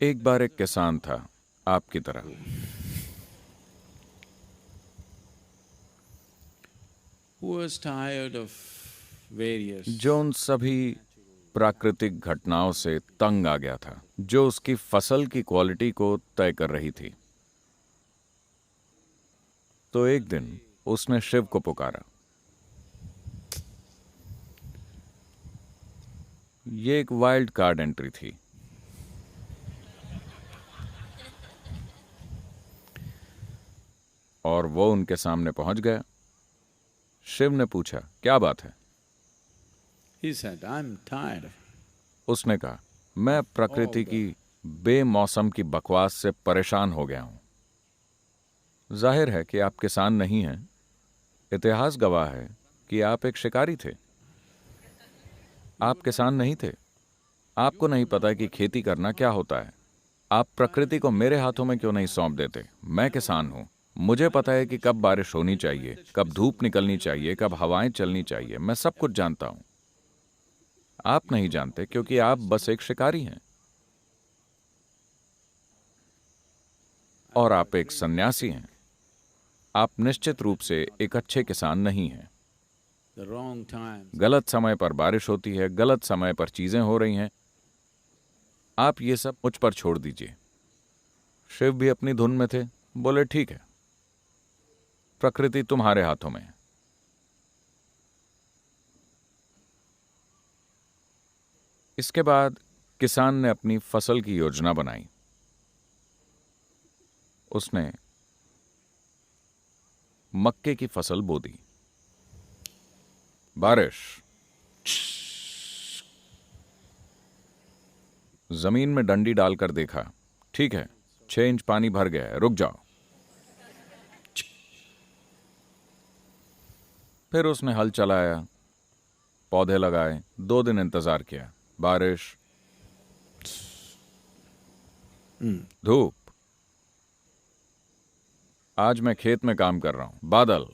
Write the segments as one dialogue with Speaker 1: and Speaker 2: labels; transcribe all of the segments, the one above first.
Speaker 1: एक बार एक किसान था, आपकी तरह।
Speaker 2: who was tired of various
Speaker 1: जो उन सभी प्राकृतिक घटनाओं से तंग आ गया था जो उसकी फसल की क्वालिटी को तय कर रही थी। तो एक दिन उसने शिव को पुकारा। ये एक वाइल्ड कार्ड एंट्री थी। और वो उनके सामने पहुंच गया। शिव ने पूछा, क्या बात है?
Speaker 2: He said, I'm tired.
Speaker 1: उसने कहा, मैं प्रकृति की बेमौसम की बकवास से परेशान हो गया हूं। जाहिर है कि आप किसान नहीं हैं। इतिहास गवाह है कि आप एक शिकारी थे। आप किसान नहीं थे। आपको नहीं पता कि खेती करना क्या होता है। आप प्रकृति को मेरे हाथों में क्यों नहीं सौंप देते? मैं किसान हूं। मुझे पता है कि कब बारिश होनी चाहिए, कब धूप निकलनी चाहिए, कब हवाएं चलनी चाहिए। मैं सब कुछ जानता हूं। आप नहीं जानते क्योंकि आप बस एक शिकारी हैं। और आप एक सन्यासी हैं। आप निश्चित रूप से एक अच्छे किसान नहीं हैं।
Speaker 2: The wrong times.
Speaker 1: गलत समय पर बारिश होती है, गलत समय पर चीजें हो रही हैं। आप ये सब मुझ पर छोड़ दीजिए। शिव भी अपनी धुन में थे। बोले, ठीक है, प्रकृति तुम्हारे हाथों में है। इसके बाद किसान ने अपनी फसल की योजना बनाई। उसने मक्के की फसल बो दी। बारिश। जमीन में डंडी डालकर देखा, ठीक है, 6 इंच पानी भर गया है, रुक जाओ। फिर उसने हल चलाया, पौधे लगाए, 2 दिन इंतजार किया। बारिश, धूप। आज मैं खेत में काम कर रहा हूं, बादल।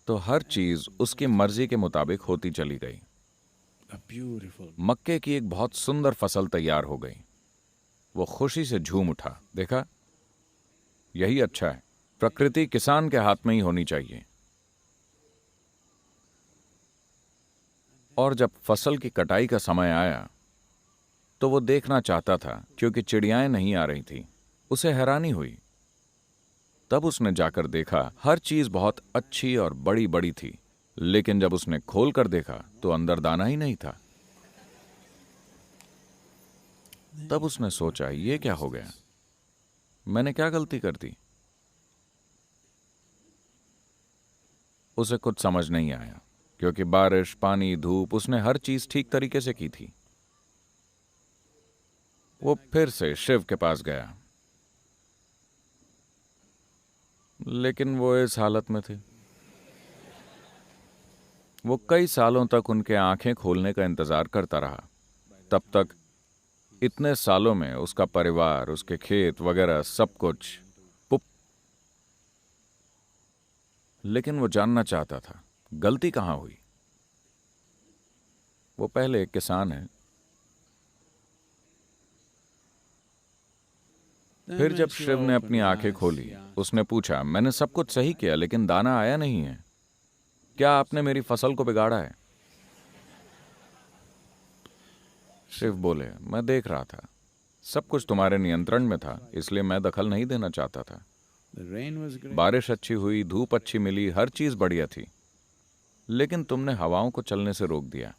Speaker 1: तो हर चीज उसकी मर्जी के मुताबिक होती चली गई।
Speaker 2: A beautiful.
Speaker 1: मक्के की एक बहुत सुंदर फसल तैयार हो गई। वो खुशी से झूम उठा। देखा, यही अच्छा है। प्रकृति किसान के हाथ में ही होनी चाहिए। और जब फसल की कटाई का समय आया तो वो देखना चाहता था, क्योंकि चिड़ियाएं नहीं आ रही थी। उसे हैरानी हुई। तब उसने जाकर देखा, हर चीज बहुत अच्छी और बड़ी बड़ी थी। लेकिन जब उसने खोल कर देखा तो अंदर दाना ही नहीं था। तब उसने सोचा, ये क्या हो गया? मैंने क्या गलती कर दी? उसे कुछ समझ नहीं आया, क्योंकि बारिश, पानी, धूप, उसने हर चीज ठीक तरीके से की थी। वो फिर से शिव के पास गया, लेकिन वो इस हालत में थे। वो कई सालों तक उनके आंखें खोलने का इंतजार करता रहा। तब तक इतने सालों में उसका परिवार, उसके खेत वगैरह सब कुछ पुप। लेकिन वो जानना चाहता था, गलती कहां हुई। वो पहले एक किसान है।
Speaker 2: Then
Speaker 1: फिर
Speaker 2: when
Speaker 1: जब
Speaker 2: Shiva
Speaker 1: शिव ने
Speaker 2: opened
Speaker 1: अपनी
Speaker 2: his
Speaker 1: आंखें
Speaker 2: eyes,
Speaker 1: खोली,
Speaker 2: he asked,
Speaker 1: उसने पूछा, मैंने सब कुछ सही किया लेकिन दाना आया नहीं है। क्या आपने मेरी फसल को बिगाड़ा है? शिव बोले, मैं देख रहा था, सब कुछ तुम्हारे नियंत्रण में था, इसलिए मैं दखल नहीं देना चाहता था।
Speaker 2: The rain was great.
Speaker 1: बारिश अच्छी हुई, धूप अच्छी मिली, हर चीज बढ़िया थी। लेकिन तुमने हवाओं को चलने से रोक दिया।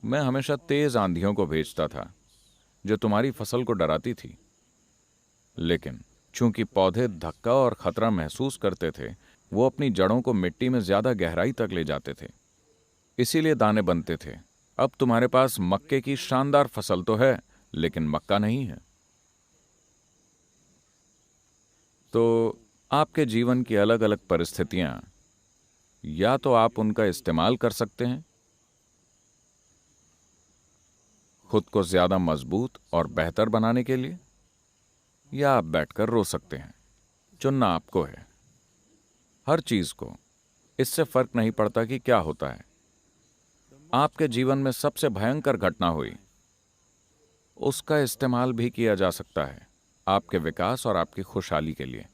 Speaker 1: मैं हमेशा तेज आंधियों को भेजता था जो तुम्हारी फसल को डराती थी। लेकिन चूंकि पौधे धक्का और खतरा महसूस करते थे, वो अपनी जड़ों को मिट्टी में ज्यादा गहराई तक ले जाते थे। इसीलिए दाने बनते थे। अब तुम्हारे पास मक्के की शानदार फसल तो है, लेकिन मक्का नहीं है। तो आपके जीवन की अलग अलग परिस्थितियां, या तो आप उनका इस्तेमाल कर सकते हैं खुद को ज्यादा मजबूत और बेहतर बनाने के लिए, या आप बैठकर रो सकते हैं। चुनना आपको है। हर चीज को इससे फर्क नहीं पड़ता कि क्या होता है। आपके जीवन में सबसे भयंकर घटना हुई, उसका इस्तेमाल भी किया जा सकता है आपके विकास और आपकी खुशहाली के लिए।